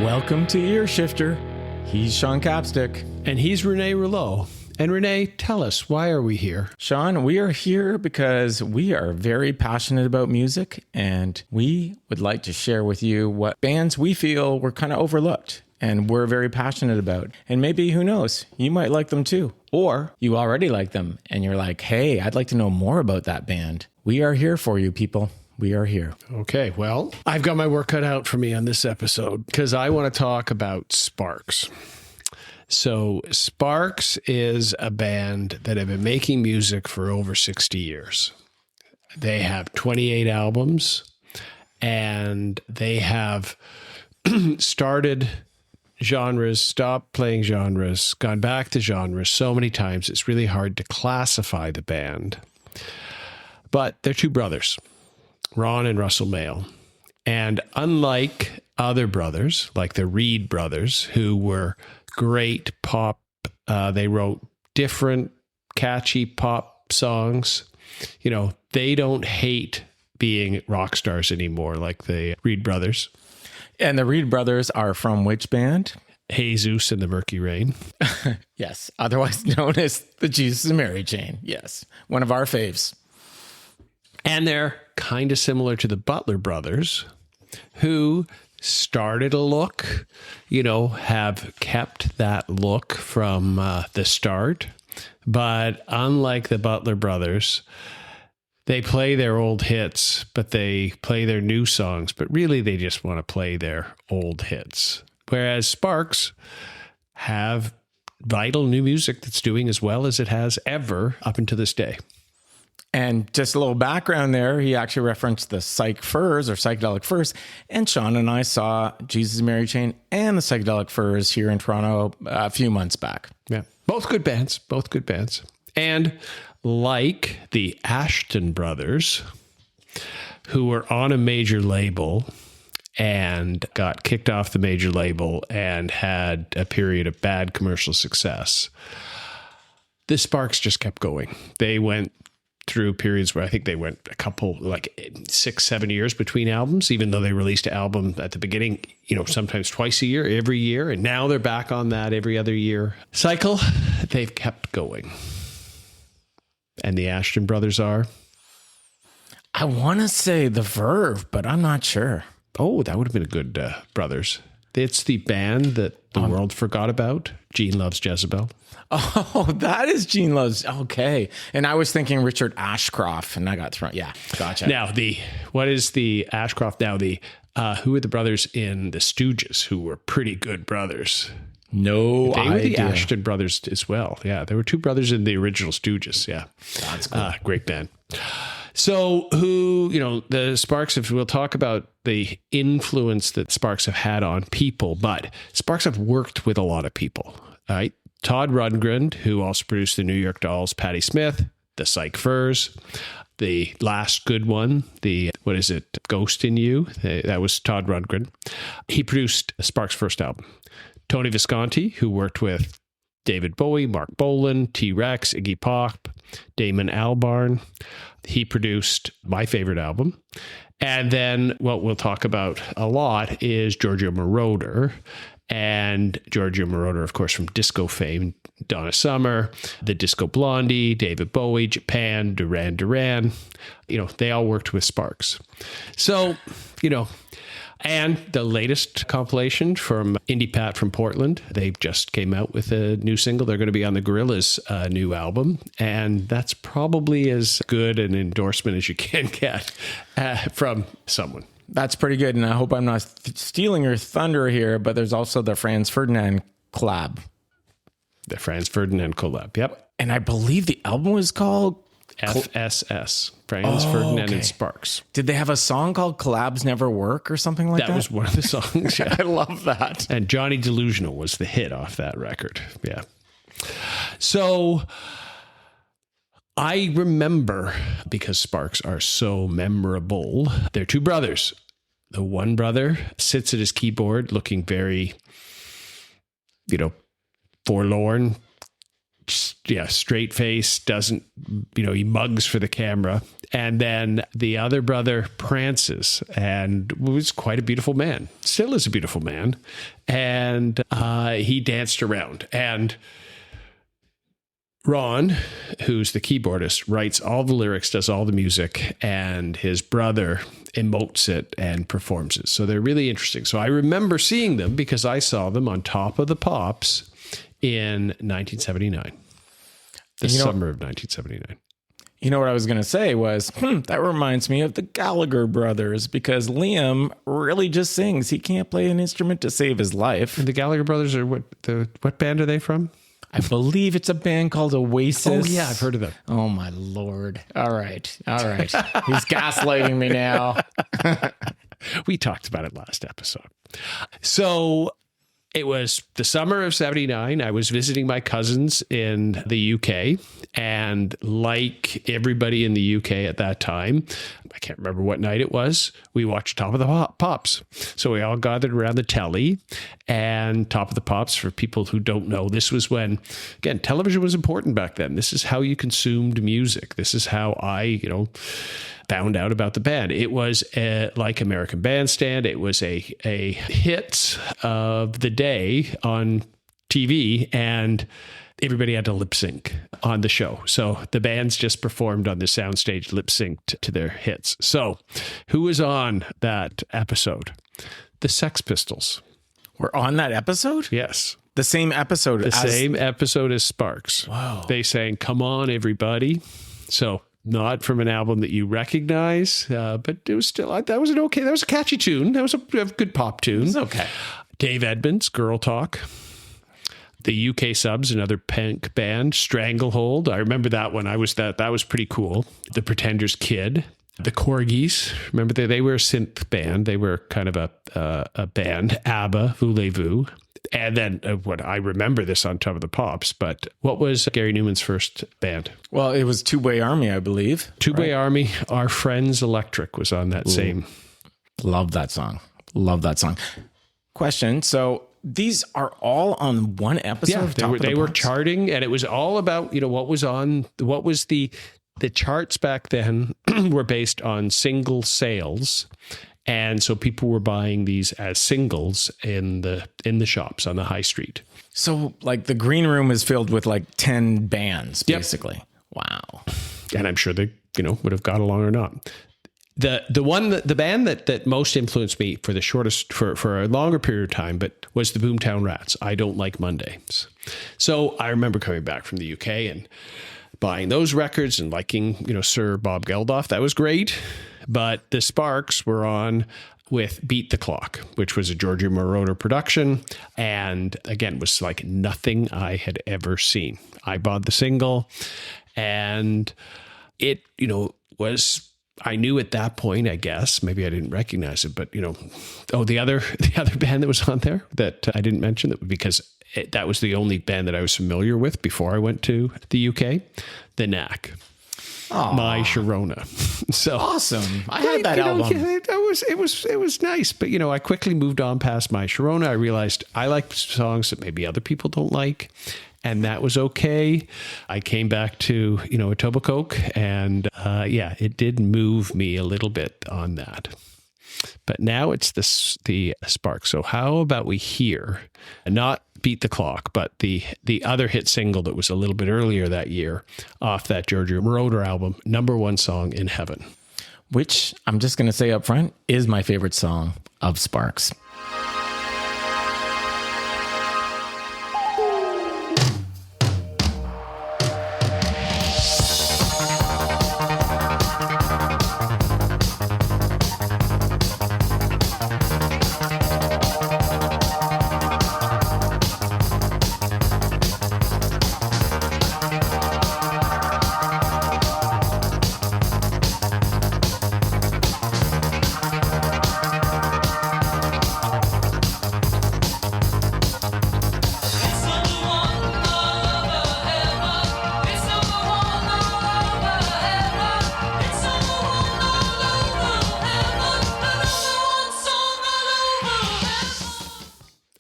Welcome to Ear Shifter. He's Sean Capstick. And he's Rene Rouleau. And Rene, tell us, why are we here? Sean, we are here because we are very passionate about music, and we would like to share with you what bands we feel were kind of overlooked and we're very passionate about. And maybe, who knows, you might like them too. Or you already like them and you're like, hey, I'd like to know more about that band. We are here for you, people. We are here. Okay, well, I've got my work cut out for me on this episode because I want to talk about Sparks. So Sparks is a band that have been making music for over 60 years. They have 28 albums, and they have started genres, stopped playing genres, gone back to genres so many times, it's really hard to classify the band. But they're two brothers, Ron and Russell Mael. And unlike other brothers, like the Reed brothers, who were great pop, they wrote different catchy pop songs. You know, they don't hate being rock stars anymore like the Reed brothers. And the Reed brothers are from which band? Jesus and the Murky Rain. Yes, otherwise known as the Jesus and Mary Chain. Yes, one of our faves. And they're kind of similar to the Butler brothers, who started a look, you know, have kept that look from the start. But unlike the Butler brothers, they play their old hits, but they play their new songs. But really, they just want to play their old hits. Whereas Sparks have vital new music that's doing as well as it has ever up until this day. And just a little background there, he actually referenced the Psych Furs or Psychedelic Furs. And Sean and I saw Jesus and Mary Chain and the Psychedelic Furs here in Toronto a few months back. Yeah, both good bands, both good bands. And like the Ashton brothers, who were on a major label and got kicked off the major label and had a period of bad commercial success, the Sparks just kept going. They went through periods where I think they went a couple, like 6-7 years between albums, even though they released an album at the beginning, you know, sometimes twice a year, every year. And now they're back on that every other year cycle. They've kept going. And the Ashton brothers are? I want to say the Verve, but I'm not sure. Oh, that would have been a good brothers. It's the band that the world forgot about. Gene Loves Jezebel. Oh, that is Gene Loves. Okay. And I was thinking Richard Ashcroft, and I got thrown. Yeah, gotcha. Now, what is the Ashcroft now? Who are the brothers in the Stooges, who were pretty good brothers? No They idea. were the Ashton brothers as well. Yeah, there were two brothers in the original Stooges. Yeah. That's cool. Great band. So the Sparks we'll talk about the influence that Sparks have had on people, but Sparks have worked with a lot of people, right? Todd Rundgren, who also produced the New York Dolls, Patti Smith, the Psych Furs, the last good one, Ghost in You? That was Todd Rundgren. He produced Sparks' first album. Tony Visconti, who worked with David Bowie, Mark Bolan, T-Rex, Iggy Pop, Damon Albarn. He produced my favorite album. And then what we'll talk about a lot is Giorgio Moroder. And Giorgio Moroder, of course, from disco fame, Donna Summer, the Disco Blondie, David Bowie, Japan, Duran Duran. You know, they all worked with Sparks. So, you know, and the latest compilation from Indie Pat from Portland, they just came out with a new single. They're going to be on the Gorillaz new album. And that's probably as good an endorsement as you can get from someone. That's pretty good. And I hope I'm not stealing your thunder here, but there's also the Franz Ferdinand collab. The Franz Ferdinand collab. Yep. And I believe the album was called FSS. Franz Ferdinand and Sparks. Did they have a song called Collabs Never Work or something like that? That was one of the songs. Yeah. I love that. And Johnny Delusional was the hit off that record. Yeah. So I remember, because Sparks are so memorable, they're two brothers. The one brother sits at his keyboard looking very, forlorn, straight face, doesn't, he mugs for the camera. And then the other brother prances and was quite a beautiful man, still is a beautiful man. And he danced around. And Ron, who's the keyboardist, writes all the lyrics, does all the music, and his brother emotes it and performs it. So they're really interesting. So I remember seeing them because I saw them on Top of the Pops in 1979, the summer of 1979. You know what I was going to say was, that reminds me of the Gallagher brothers, because Liam really just sings. He can't play an instrument to save his life. And the Gallagher brothers are what band are they from? I believe it's a band called Oasis. Oh, yeah, I've heard of them. Oh, my Lord. All right. He's gaslighting me now. We talked about it last episode. So it was the summer of 79. I was visiting my cousins in the UK. And like everybody in the UK at that time, I can't remember what night it was, we watched Top of the Pops. So we all gathered around the telly, and Top of the Pops, for people who don't know, this was when, again, television was important back then. This is how you consumed music. This is how I, found out about the band. It was like American Bandstand. It was a hit of the day on TV, and everybody had to lip sync on the show. So the bands just performed on the soundstage, lip synced to their hits. So who was on that episode? The Sex Pistols. We're on that episode? Yes. The same episode. Same episode as Sparks. Wow. They sang, "Come On, Everybody." So not from an album that you recognize, but it was still, that was a catchy tune. That was a good pop tune. It's okay. Dave Edmunds, Girl Talk. The UK Subs, another punk band, Stranglehold. I remember that one. That was pretty cool. The Pretenders Kid. The Corgis. Remember they were a synth band. They were kind of a band. ABBA, Voulez-Vous. And then what I remember this on Top of the Pops, but what was Gary Newman's first band? Well, it was Two Way Army, I believe. Two Way Army. Our Friends Electric was on that same. Love that song. Question. So these are all on one episode? Yeah, they were charting, and it was all about, what was the charts back then were based on single sales. And so people were buying these as singles in the shops on the high street. So like the green room is filled with like 10 bands, basically. Yep. Wow. And I'm sure they, would have got along or not. The band that most influenced me for the shortest, for a longer period of time, but was the Boomtown Rats. I Don't Like Mondays. So I remember coming back from the UK and buying those records and liking, Sir Bob Geldof. That was great. But the Sparks were on with Beat the Clock, which was a Giorgio Moroder production. And again, was like nothing I had ever seen. I bought the single, and it, was, I knew at that point, I guess, maybe I didn't recognize it, but, the other band that was on there that I didn't mention, because that was the only band that I was familiar with before I went to the UK, The Knack. Aww. My Sharona. So awesome. I had that album. It was nice, but I quickly moved on past My Sharona. I realized I like songs that maybe other people don't like, and that was okay. I came back to, Etobicoke, and it did move me a little bit on that. But now it's the Spark. So how about we hear, not Beat the Clock, but the other hit single that was a little bit earlier that year off that Giorgio Moroder album, number one song, In Heaven. Which, I'm just going to say up front, is my favorite song of Sparks.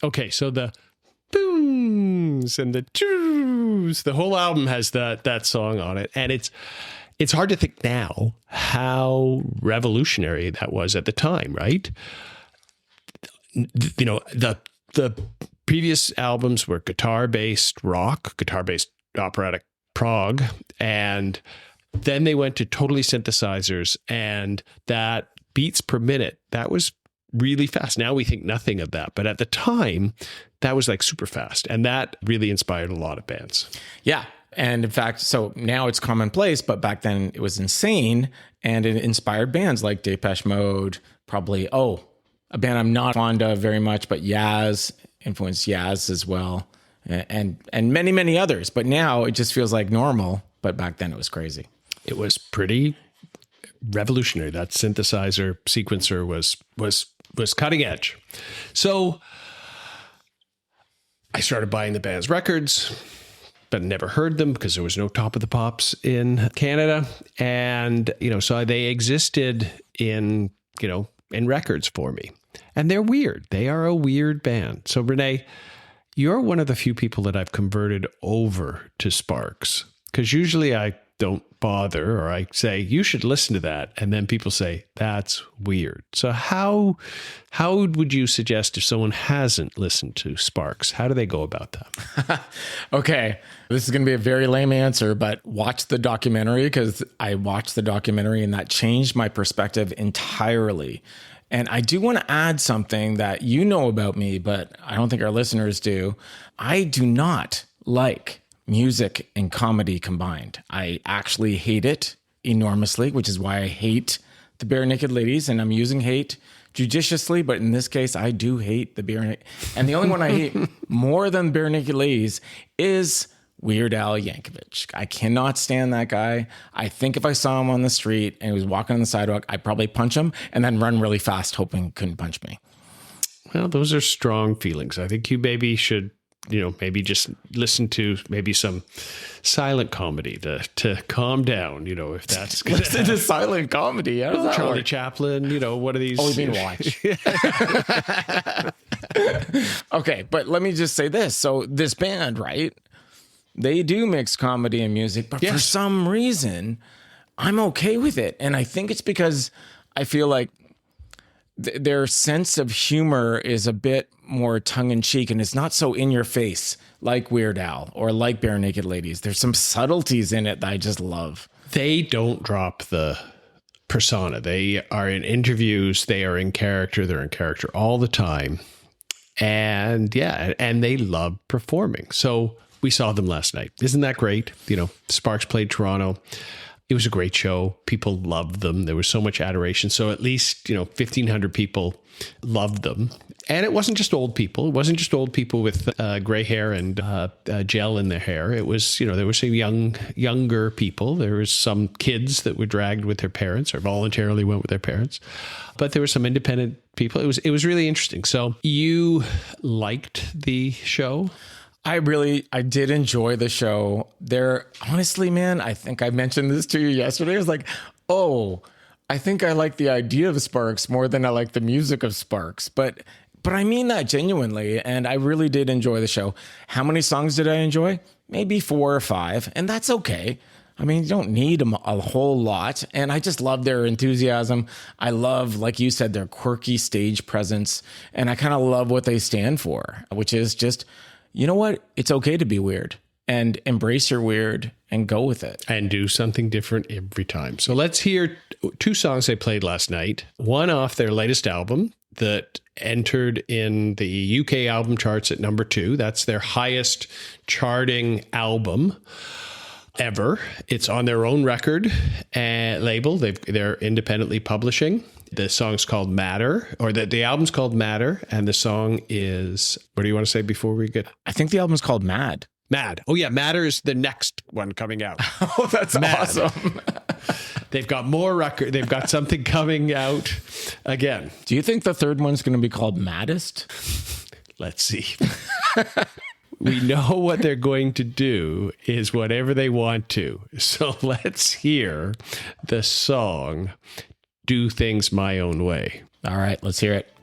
Okay, so the booms and the choos, the whole album has that song on it, and it's hard to think now how revolutionary that was at the time, right? You know, the previous albums were guitar-based rock, guitar-based operatic prog, and then they went to totally synthesizers, and that beats per minute, that was really fast. Now we think nothing of that, but at the time, that was like super fast, and that really inspired a lot of bands. Yeah. And in fact, so now it's commonplace, but back then it was insane, and it inspired bands like Depeche Mode, probably, a band I'm not fond of very much, but Yaz, influenced Yaz as well, and many, many others. But now it just feels like normal, but back then it was crazy. It was pretty revolutionary. That synthesizer sequencer was cutting edge. So I started buying the band's records, but never heard them because there was no Top of the Pops in Canada. And, you know, so they existed in records for me. And they're weird. They are a weird band. So Rene, you're one of the few people that I've converted over to Sparks, because usually I don't bother, or I say, you should listen to that. And then people say, that's weird. So how would you suggest, if someone hasn't listened to Sparks, how do they go about that? Okay. This is going to be a very lame answer, but watch the documentary, because I watched the documentary and that changed my perspective entirely. And I do want to add something that you know about me, but I don't think our listeners do. I do not like music and comedy combined. I actually hate it enormously, which is why I hate the Bare Naked Ladies, and I'm using hate judiciously, but in this case, I do hate the Bare Naked. And the only one I hate more than Bare Naked Ladies is Weird Al Yankovic. I cannot stand that guy. I think if I saw him on the street and he was walking on the sidewalk, I'd probably punch him and then run really fast, hoping he couldn't punch me. Well, those are strong feelings. I think you maybe should, maybe just listen to maybe some silent comedy to calm down, if that's good. Listen to silent comedy. How does that Charlie work? Chaplin, what are these? Oh, you mean watch. Okay, but let me just say this. So this band, right? They do mix comedy and music, but for some reason, I'm okay with it. And I think it's because I feel like their sense of humor is a bit more tongue-in-cheek, and it's not so in your face like Weird Al or like Bare Naked Ladies. There's some subtleties in it that I just love. They don't drop the persona. They are in interviews. They are in character. They're in character all the time. And and they love performing. So we saw them last night. Isn't that great? Sparks played Toronto. It was a great show. People loved them. There was so much adoration. So at least, 1,500 people loved them. And it wasn't just old people. It wasn't just old people with gray hair and gel in their hair. It was, there were some younger people. There was some kids that were dragged with their parents or voluntarily went with their parents. But there were some independent people. It was really interesting. So you liked the show? I did enjoy the show. Honestly, man, I think I mentioned this to you yesterday. I was like, I think I like the idea of Sparks more than I like the music of Sparks. But I mean that genuinely, and I really did enjoy the show. How many songs did I enjoy? Maybe 4 or 5, and that's okay. I mean, you don't need a whole lot, and I just love their enthusiasm. I love, like you said, their quirky stage presence, and I kind of love what they stand for, which is just, you know what? It's okay to be weird, and embrace your weird and go with it. And do something different every time. So let's hear 2 songs they played last night. One off their latest album that entered in the UK album charts at number 2. That's their highest charting album ever. It's on their own record label. They're independently publishing. The song's called Matter, or the album's called Matter, and the song is, what do you want to say before we get? I think the album's called Mad. Mad. Oh yeah, Matter is the next one coming out. Oh, that's awesome. They've got more record. They've got something coming out again. Do you think the third one's going to be called Maddest? Let's see. We know what they're going to do is whatever they want to. So let's hear the song Do Things My Own Way. All right, let's hear it.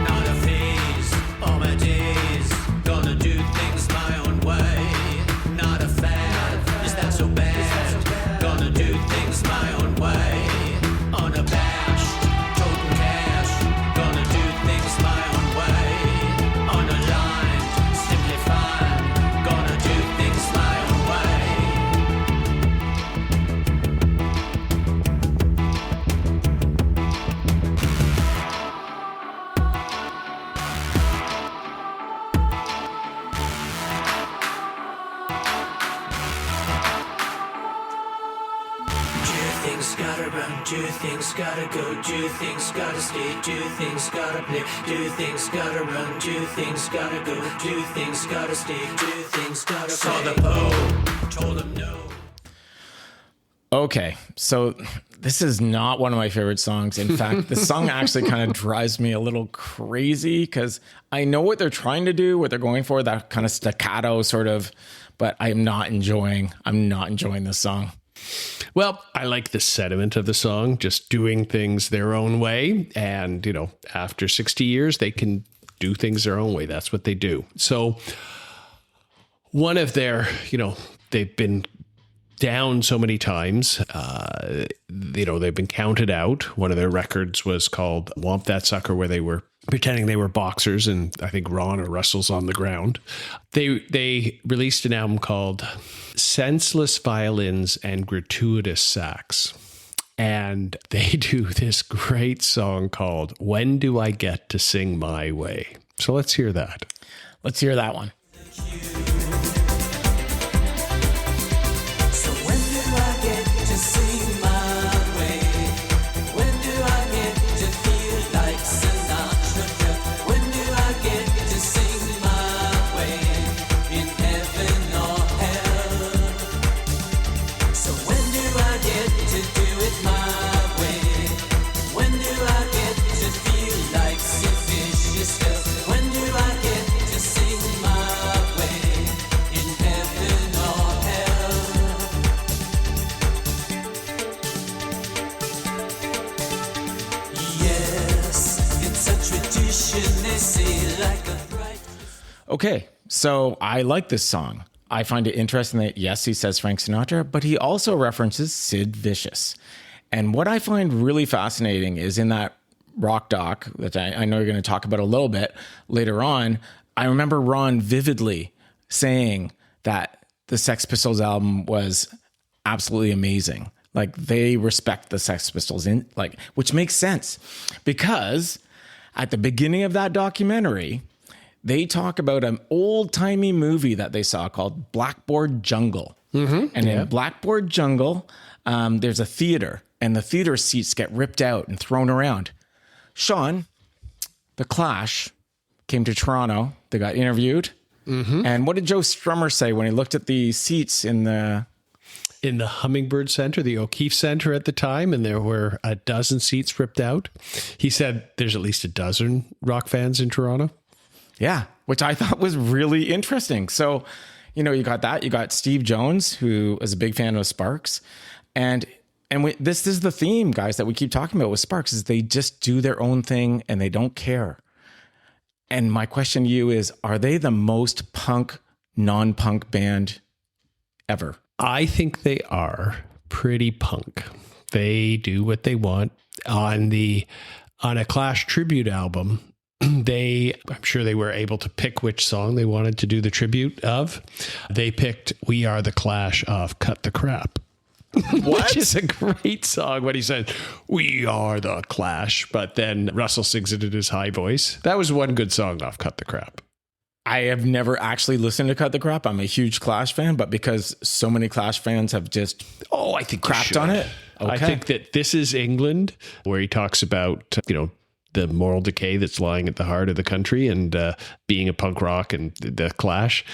Nowadays, all my days, gonna do things my things gotta go, do things gotta stay, do things gotta play, do things gotta run, do things gotta go, do things gotta stay, do things gotta play. Saw the Poe, told him no. Okay, so this is not one of my favorite songs. In fact, the song actually kind of drives me a little crazy because I know what they're trying to do, what they're going for, that kind of staccato sort of, but I'm not enjoying this song. Well, I like the sentiment of the song, just doing things their own way. And, after 60 years, they can do things their own way. That's what they do. So one of their, they've been down so many times, they've been counted out. One of their records was called Womp That Sucker, where they were pretending they were boxers, and I think Ron or Russell's on the ground. They released an album called Senseless Violins and Gratuitous Sax. And they do this great song called When Do I Get to Sing My Way? So let's hear that. Let's hear that one. Okay, so I like this song. I find it interesting that, yes, he says Frank Sinatra, but he also references Sid Vicious. And what I find really fascinating is in that rock doc that I know you're going to talk about a little bit later on, I remember Ron vividly saying that the Sex Pistols album was absolutely amazing. Like, they respect the Sex Pistols, which makes sense because at the beginning of that documentary, they talk about an old-timey movie that they saw called Blackboard Jungle. Mm-hmm. And in Blackboard Jungle, there's a theater, and the theater seats get ripped out and thrown around. Sean, The Clash, came to Toronto. They got interviewed. Mm-hmm. And what did Joe Strummer say when he looked at the seats in the Hummingbird Center, the O'Keefe Center at the time, and there were a dozen seats ripped out? He said there's at least a dozen rock fans in Toronto. Yeah, which I thought was really interesting. So, you got that. You got Steve Jones, who is a big fan of Sparks. And this is the theme, guys, that we keep talking about with Sparks, is they just do their own thing and they don't care. And my question to you is, are they the most punk, non-punk band ever? I think they are pretty punk. They do what they want. On a Clash tribute album, I'm sure they were able to pick which song they wanted to do the tribute of. They picked We Are the Clash of Cut the Crap. Which is a great song when he said, we are the Clash, but then Russell sings it in his high voice. That was one good song off Cut the Crap. I have never actually listened to Cut the Crap. I'm a huge Clash fan, but because so many Clash fans have just I think crapped on it. Okay. I think that This Is England, where he talks about, the moral decay that's lying at the heart of the country and being a punk rock and the Clash.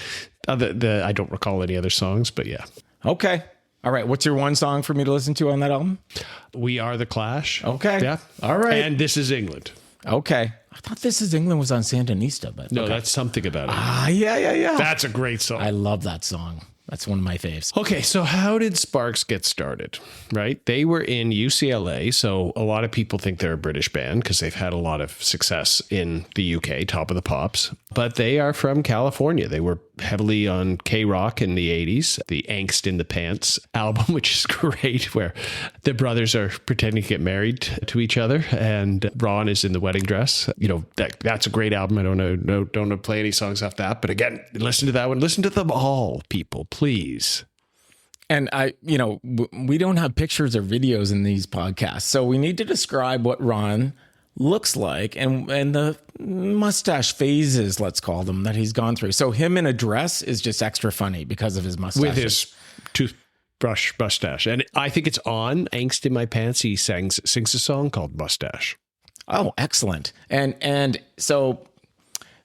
I don't recall any other songs, but yeah. Okay. All right. What's your one song for me to listen to on that album? We Are the Clash. Okay. Yeah. All right. And This Is England. Okay. I thought This Is England was on Sandinista, but no, That's Something About It. Yeah. That's a great song. I love that song. That's one of my faves. Okay, so how did Sparks get started, right? They were in UCLA, so a lot of people think they're a British band because they've had a lot of success in the UK, Top of the Pops. But they are from California. They were heavily on K-Rock in the 80s, the Angst in the Pants album, which is great, where the brothers are pretending to get married to each other, and Ron is in the wedding dress. That's a great album. I don't know play any songs off that. But again, listen to that one. Listen to them all, people, please. And we don't have pictures or videos in these podcasts, so we need to describe what Ron looks like and the mustache phases, let's call them, that he's gone through. So him in a dress is just extra funny because of his mustache. With his brush mustache. And I think it's on Angst in My Pants. He sings a song called Mustache. Oh, excellent. And so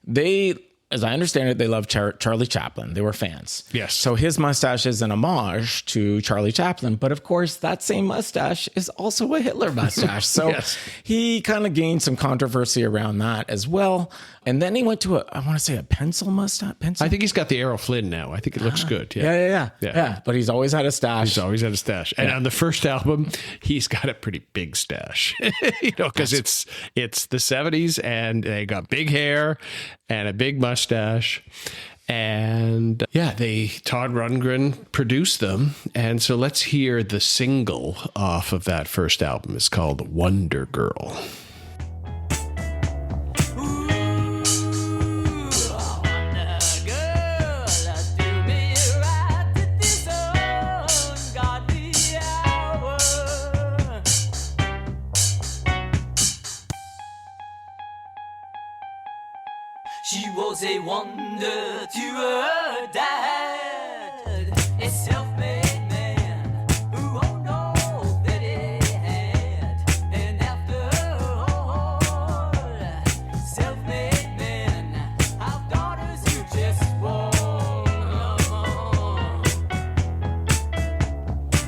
they, as I understand it, they love Charlie Chaplin. They were fans. Yes. So his mustache is an homage to Charlie Chaplin. But of course, that same mustache is also a Hitler mustache. So Yes. he kind of gained some controversy around that as well. And then he went to I want to say a pencil mustache. I think he's got the Errol Flynn now. I think it looks good. Yeah. Yeah. But he's always had a stash. He's always had a stash. And on the first album, he's got a pretty big stash, because it's the 70s and they got big hair and a big mustache. And Todd Rundgren produced them. And so let's hear the single off of that first album. It's called Wonder Girl. She was a wonder to her dad, a self-made man who owned all that he had. And after all, self-made men have daughters who just won't.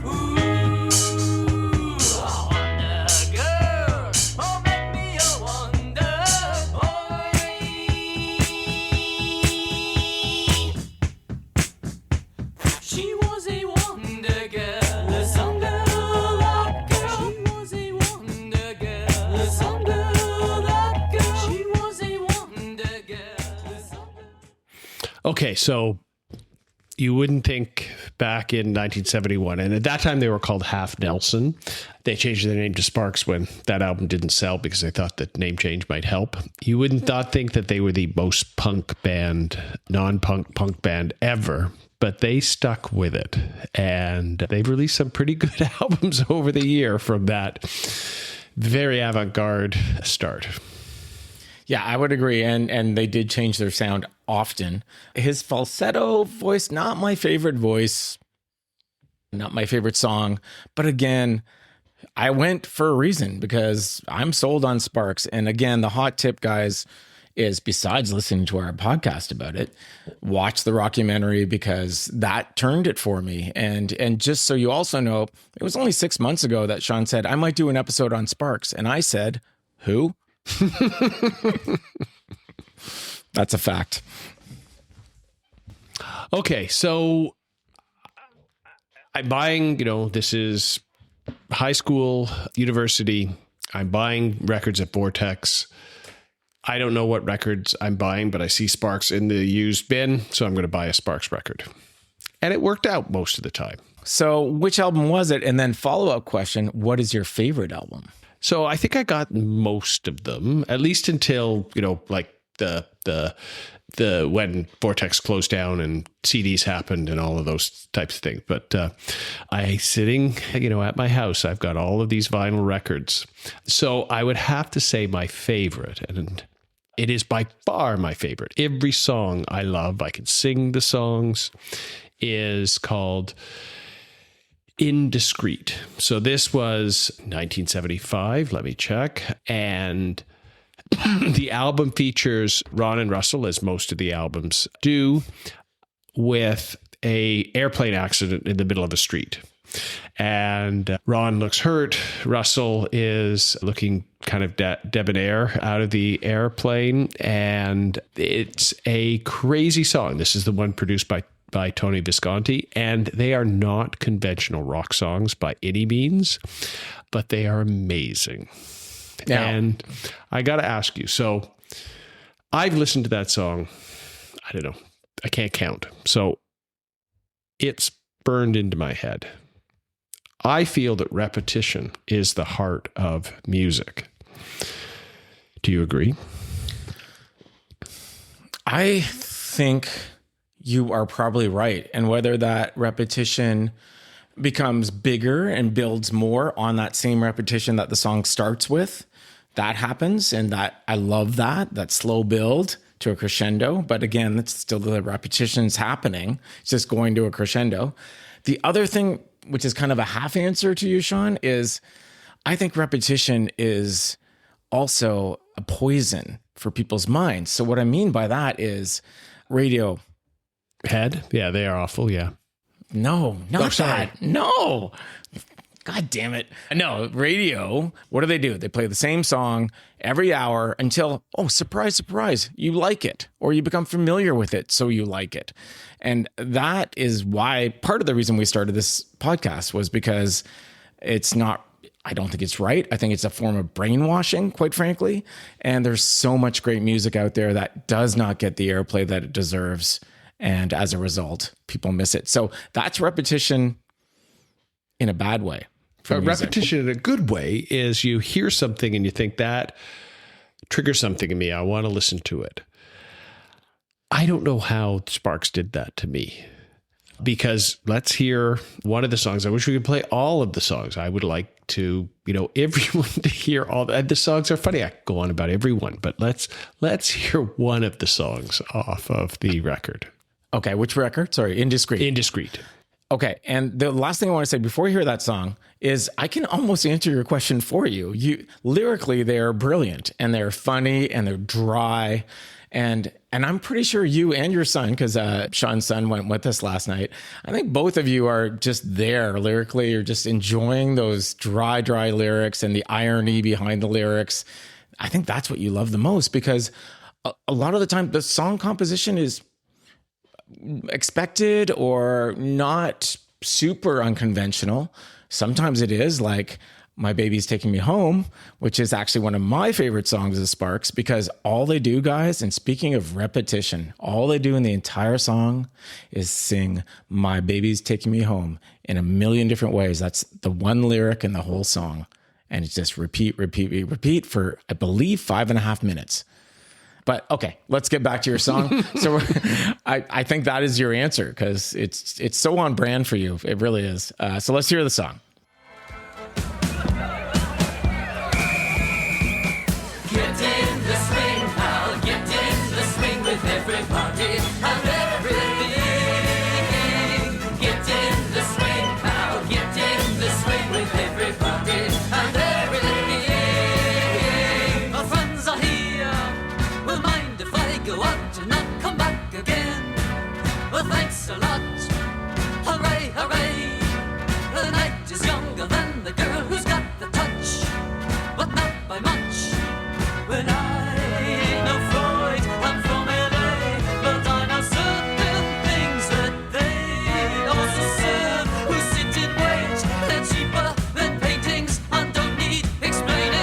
Ooh, a wonder girl, oh, make me a wonder boy. She was a wonder girl, some girl, that girl. She was a wonder girl, some girl, that girl. She was a wonder girl, some girl. Okay, so you wouldn't think back in 1971, and at that time they were called Half Nelson. They changed their name to Sparks when that album didn't sell because they thought that name change might help. You wouldn't think that they were the most punk band, non-punk band ever, but they stuck with it. And they've released some pretty good albums over the year from that very avant-garde start. Yeah, I would agree. And they did change their sound often. His falsetto voice, not my favorite voice, not my favorite song. But again, I went for a reason because I'm sold on Sparks. And again, the hot tip, guys, is besides listening to our podcast about it, watch the rockumentary because that turned it for me. And just so you also know, it was only 6 months ago that Sean said, I might do an episode on Sparks. And I said, who? That's a fact. Okay, so I'm buying, this is high school, university. I'm buying records at Vortex. I don't know what records I'm buying, but I see Sparks in the used bin, so I'm going to buy a Sparks record. And it worked out most of the time. So which album was it? And then follow-up question, what is your favorite album? So I think I got most of them, at least until, like the when Vortex closed down and CDs happened and all of those types of things. But I sitting, at my house, I've got all of these vinyl records. So I would have to say my favorite, and it is by far my favorite. Every song I love, I can sing the songs, is called Indiscreet. So this was 1975, let me check. And the album features Ron and Russell, as most of the albums do, with a airplane accident in the middle of a street. And Ron looks hurt. Russell is looking kind of debonair out of the airplane. And it's a crazy song. This is the one produced by Tony Visconti. And they are not conventional rock songs by any means, but they are amazing. Now, and I got to ask you, so I've listened to that song, I don't know, I can't count. So it's burned into my head. I feel that repetition is the heart of music. Do you agree? I think you are probably right. And whether that repetition becomes bigger and builds more on that same repetition that the song starts with, that happens. And that I love that slow build to a crescendo. But again, it's still the repetition's happening. It's just going to a crescendo. The other thing which is kind of a half answer to you, Sean, is I think repetition is also a poison for people's minds. So what I mean by that is radio. Head? Yeah, they are awful. Yeah. No, not that. No. God damn it. No, radio, what do? They play the same song every hour until, oh, surprise, surprise, you like it, or you become familiar with it, so you like it. And that is why part of the reason we started this podcast was because it's not, I don't think it's right. I think it's a form of brainwashing, quite frankly. And there's so much great music out there that does not get the airplay that it deserves. And as a result, people miss it. So that's repetition in a bad way. Repetition in a good way is you hear something and you think that triggers something in me. I want to listen to it. I don't know how Sparks did that to me, because let's hear one of the songs. I wish we could play all of the songs. I would like to, everyone to hear all the songs are funny. I could go on about everyone, but let's hear one of the songs off of the record. Okay. Which record? Sorry. Indiscreet. Indiscreet. Okay. And the last thing I want to say before you hear that song is I can almost answer your question for you. Lyrically, they're brilliant and they're funny and they're dry. And I'm pretty sure you and your son, because Sean's son went with us last night, I think both of you are just there lyrically. You're just enjoying those dry lyrics and the irony behind the lyrics. I think that's what you love the most, because a lot of the time the song composition is expected or not super unconventional. Sometimes it is, like My Baby's Taking Me Home, which is actually one of my favorite songs of Sparks, because all they do, guys, and speaking of repetition, all they do in the entire song is sing My Baby's Taking Me Home in a million different ways. That's the one lyric in the whole song. And it's just repeat for, I believe, 5.5 minutes. But okay, let's get back to your song. So I think that is your answer, because it's so on brand for you. It really is. So let's hear the song. Get in the swing, pal, get in the swing with everybody and everything. Get in the swing, pal, get in the swing with everybody and everything. Our friends are here, will mind if I go out and not come back again? Well, thanks a lot, hooray, hooray. The night is younger than the girl who's got the touch, but not by much. When I ain't no Freud, I'm from LA, but I know certain things that they also serve. Who sit and wait, they're cheaper than paintings and don't need explaining.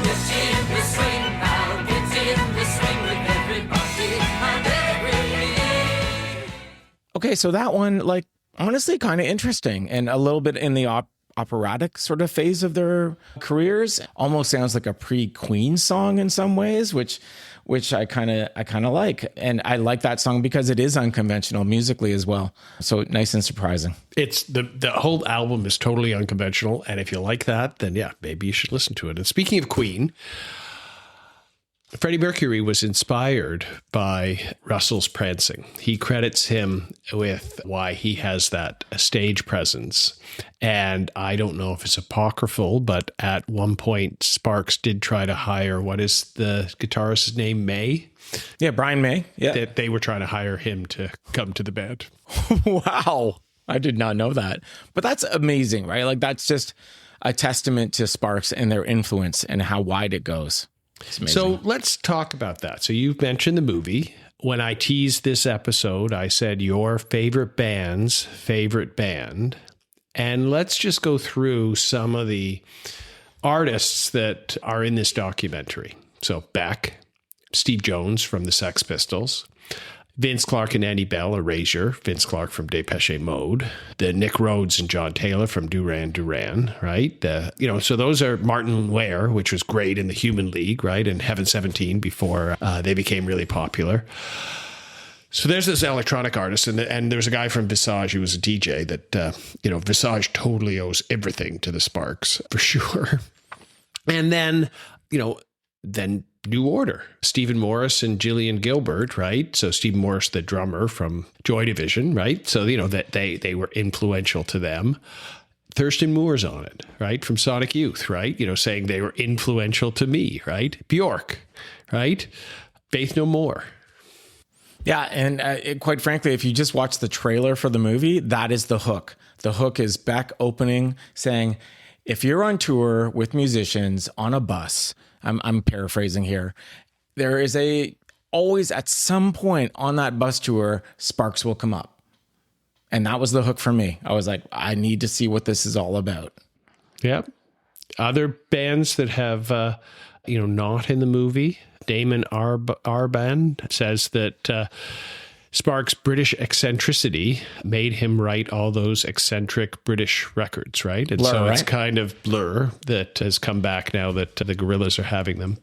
Get in the swing, pal, get in the swing with everybody and everything. Okay, so that one, like, honestly, kind of interesting and a little bit in the operatic sort of phase of their careers. Almost sounds like a pre-Queen song in some ways, which I kind of like. And I like that song because it is unconventional musically as well. So nice and surprising. It's the whole album is totally unconventional. And if you like that, then yeah, maybe you should listen to it. And speaking of Queen, Freddie Mercury was inspired by Russell's prancing. He credits him with why he has that stage presence. And I don't know if it's apocryphal, but at one point, Sparks did try to hire, what is the guitarist's name, May? Yeah, Brian May. Yeah. They were trying to hire him to come to the band. Wow. I did not know that. But that's amazing, right? Like, that's just a testament to Sparks and their influence and how wide it goes. So let's talk about that. So you've mentioned the movie. When I teased this episode, I said your favorite band's favorite band. And let's just go through some of the artists that are in this documentary. So Beck, Steve Jones from the Sex Pistols, Vince Clarke and Andy Bell, Erasure, Vince Clarke from Depeche Mode, the Nick Rhodes and John Taylor from Duran Duran, right? So those are Martin Ware, which was great in the Human League, right? And Heaven 17 before they became really popular. So there's this electronic artist, and there's a guy from Visage who was a DJ that, Visage totally owes everything to the Sparks, for sure. And then New Order, Stephen Morris and Gillian Gilbert, right? So Stephen Morris, the drummer from Joy Division, right? So, that they were influential to them. Thurston Moore's on it, right? From Sonic Youth, right? Saying they were influential to me, right? Bjork, right? Faith No More. Yeah, and quite frankly, if you just watch the trailer for the movie, that is the hook. The hook is Beck opening, saying, if you're on tour with musicians on a bus, I'm paraphrasing here, there is always at some point on that bus tour, sparks will come up. And that was the hook for me. I was like, I need to see what this is all about. Yep. Other bands that have, not in the movie, Damon Arban says that Sparks' British eccentricity made him write all those eccentric British records, right? And Blur, so it's right? kind of Blur that has come back now that the Gorillaz are having them.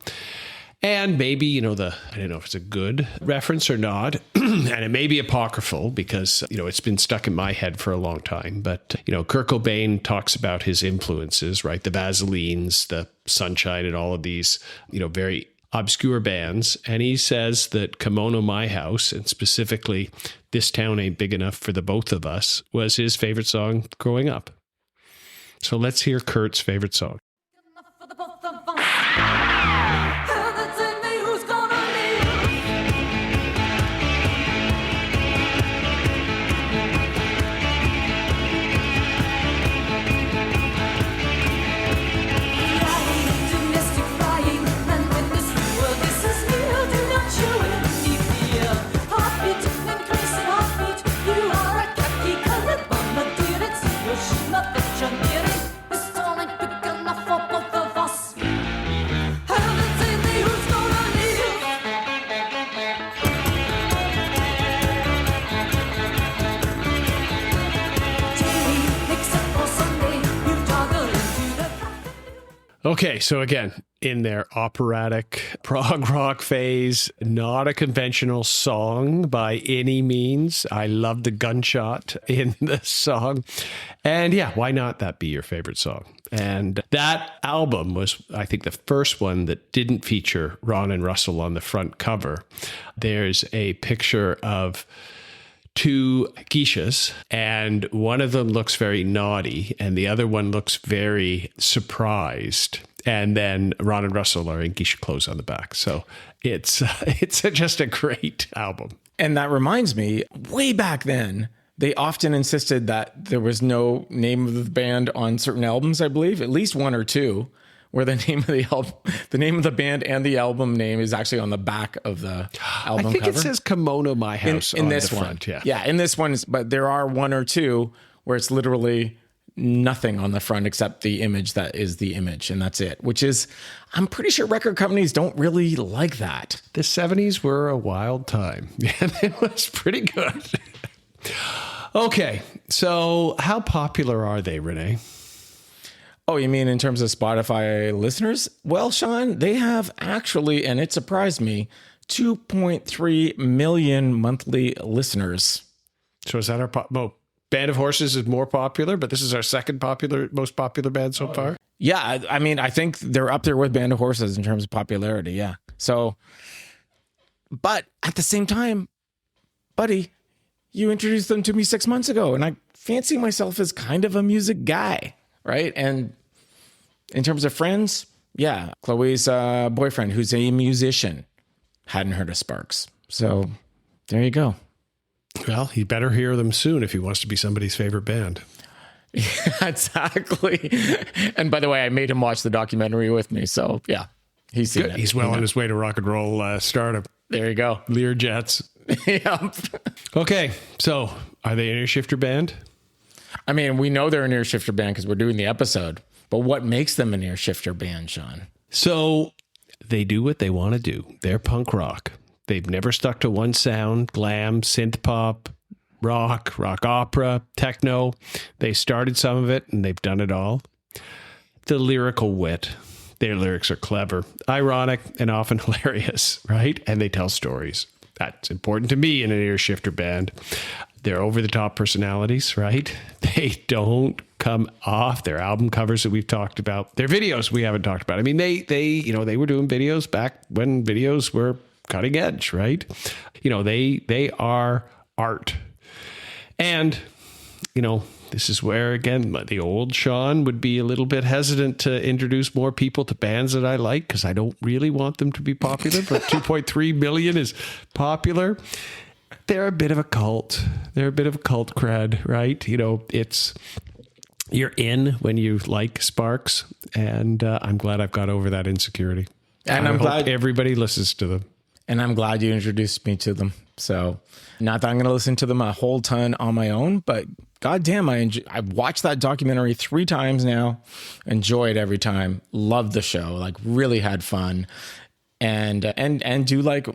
And maybe, I don't know if it's a good reference or not, and it may be apocryphal because, it's been stuck in my head for a long time. But, Kurt Cobain talks about his influences, right? The Vaselines, the Sunshine, and all of these, very obscure bands. And he says that Kimono My House, and specifically This Town Ain't Big Enough for the Both of Us, was his favorite song growing up. So let's hear Kurt's favorite song. Okay, so again, in their operatic prog rock phase, not a conventional song by any means. I love the gunshot in the song. And yeah, why not that be your favorite song? And that album was, I think, the first one that didn't feature Ron and Russell on the front cover. There's a picture of two geishas, and one of them looks very naughty and the other one looks very surprised. And then Ron and Russell are in geisha clothes on the back. So it's just a great album. And that reminds me, way back then, they often insisted that there was no name of the band on certain albums, I believe, at least one or two, where the name of the album, the name of the band and the album name is actually on the back of the album cover. I think it says Kimono My House in on this the one. front. Yeah. Yeah, in this one, but there are one or two where it's literally nothing on the front except the image that is the image, and that's it, which is, I'm pretty sure record companies don't really like that. The 70s were a wild time. Yeah, it was pretty good. Okay, so how popular are they, Rene? Oh, you mean in terms of Spotify listeners? Well, Sean, they have actually, and it surprised me, 2.3 million monthly listeners. So is that our Band of Horses is more popular, but this is our second most popular band so far? Yeah, I mean, I think they're up there with Band of Horses in terms of popularity, yeah. So, but at the same time, buddy, you introduced them to me 6 months ago, and I fancy myself as kind of a music guy, right? And in terms of friends, yeah, Chloe's boyfriend, who's a musician, hadn't heard of Sparks. So there you go. Well, he better hear them soon if he wants to be somebody's favorite band. Yeah, exactly. And by the way, I made him watch the documentary with me. So yeah, he's seen Good. it. He's well on his way to rock and roll stardom. There you go. Learjets. Yep. Okay, so are they an ear shifter band? I mean, we know they're an ear shifter band because we're doing the episode. But what makes them an ear shifter band, Sean? So they do what they want to do. They're punk rock. They've never stuck to one sound: glam, synth pop, rock opera, techno. They started some of it and they've done it all. The lyrical wit. Their lyrics are clever, ironic, and often hilarious, right? And they tell stories. That's important to me in an ear shifter band. They're over-the-top personalities, right? They don't come off their album covers that we've talked about. Their videos we haven't talked about. I mean, they were doing videos back when videos were cutting edge, right? They are art. And, this is where, again, the old Sean would be a little bit hesitant to introduce more people to bands that I like because I don't really want them to be popular, but 2.3 million is popular. They're a bit of a cult. They're a bit of a cult cred, right? You're in when you like Sparks, and I'm glad I've got over that insecurity. And I'm glad everybody listens to them. And I'm glad you introduced me to them. So, not that I'm going to listen to them a whole ton on my own, but goddamn, I've watched that documentary 3 times now. Enjoy it every time. Love the show. Like, really had fun, and do like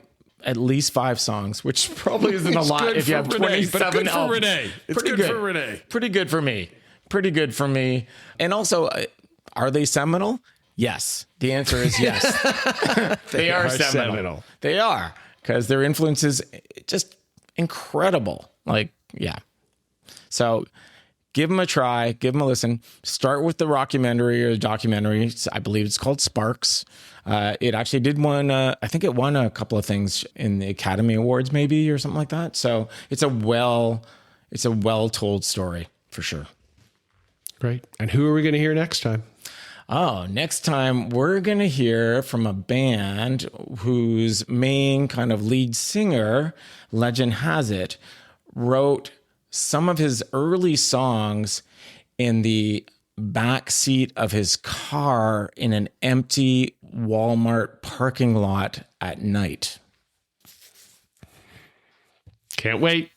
at least 5 songs, which probably isn't a lot if you have 27 albums. It's good for Rene. Pretty good for me. Pretty good for me. And also, are they seminal? Yes. The answer is yes. They are seminal. They are, because their influence is just incredible. Like, yeah. So give them a try. Give them a listen. Start with the documentary. I believe it's called Sparks. It actually did one. I think it won a couple of things in the Academy Awards, maybe, or something like that. So it's a well-told story for sure. Great. And who are we going to hear next time? Oh, next time we're going to hear from a band whose main kind of lead singer, legend has it, wrote some of his early songs in the back seat of his car in an empty Walmart parking lot at night. Can't wait.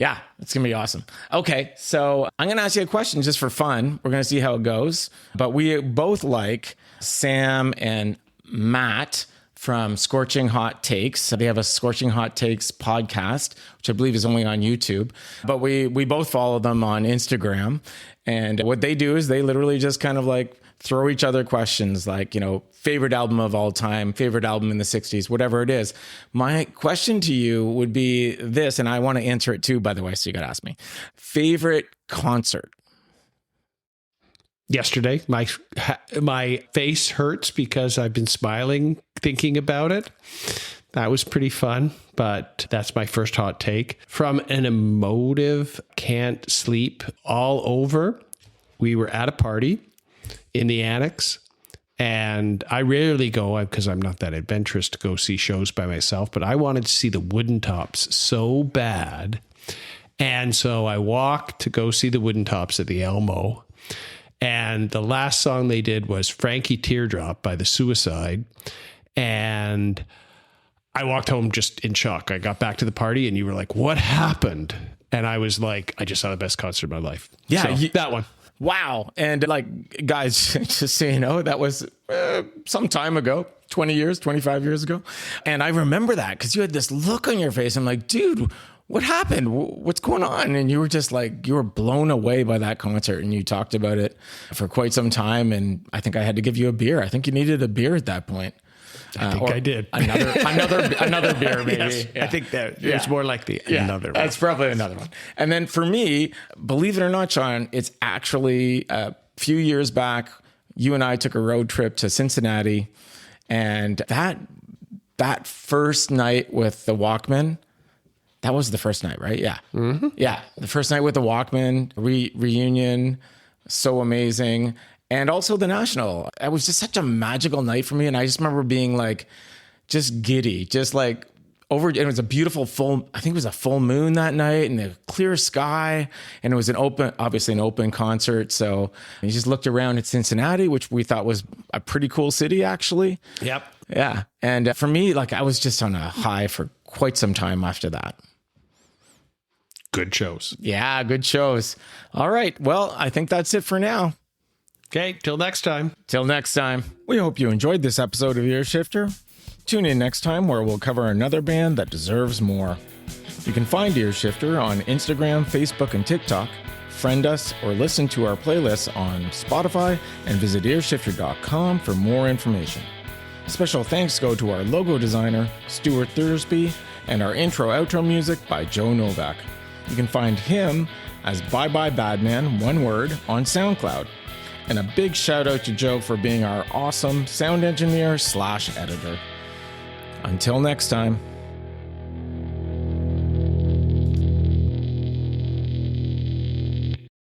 Yeah, it's going to be awesome. Okay, so I'm going to ask you a question just for fun. We're going to see how it goes. But we both like Sam and Matt from Scorching Hot Takes. They have a Scorching Hot Takes podcast, which I believe is only on YouTube. But we both follow them on Instagram. And what they do is they literally just kind of like throw each other questions like, favorite album of all time, favorite album in the 60s, whatever it is. My question to you would be this, and I want to answer it too, by the way, so you got to ask me. Favorite concert? Yesterday, my face hurts because I've been smiling thinking about it. That was pretty fun, but that's my first hot take. From an emotive, can't sleep all over, we were at a party in the Annex, and I rarely go because I'm not that adventurous to go see shows by myself, but I wanted to see the Wooden Tops so bad. And so I walked to go see the Wooden Tops at the Elmo. And the last song they did was Frankie Teardrop by The Suicide. And I walked home just in shock. I got back to the party and you were like, what happened? And I was like, I just saw the best concert of my life. Yeah, so, that one. Wow. And like, guys, just so you know, that was some time ago, 20 years, 25 years ago. And I remember that because you had this look on your face. I'm like, dude, what happened? What's going on? And you were just like, you were blown away by that concert and you talked about it for quite some time. And I think I had to give you a beer. I think you needed a beer at that point. I think I did. Another beer, maybe. Yes, yeah. I think that it's more likely another one. That's probably another one. And then for me, believe it or not, Sean, it's actually a few years back, you and I took a road trip to Cincinnati, and that first night with the Walkman, that was the first night, right? Yeah. Mm-hmm. Yeah. The first night with the Walkman, reunion, so amazing. And also the National. It was just such a magical night for me. And I just remember being like, just giddy, just like it was a beautiful I think it was a full moon that night and the clear sky. And it was obviously an open concert. So you just looked around at Cincinnati, which we thought was a pretty cool city, actually. Yep. Yeah. And for me, like I was just on a high for quite some time after that. Good shows. Yeah, good shows. All right. Well, I think that's it for now. Okay, till next time. Till next time. We hope you enjoyed this episode of Ear Shifter. Tune in next time where we'll cover another band that deserves more. You can find Ear Shifter on Instagram, Facebook, and TikTok. Friend us or listen to our playlists on Spotify and visit earshifter.com for more information. Special thanks go to our logo designer, Stuart Thursby, and our intro-outro music by Joe Novak. You can find him as Bye Bye Badman, one word, on SoundCloud. And a big shout out to Joe for being our awesome sound engineer / editor. Until next time.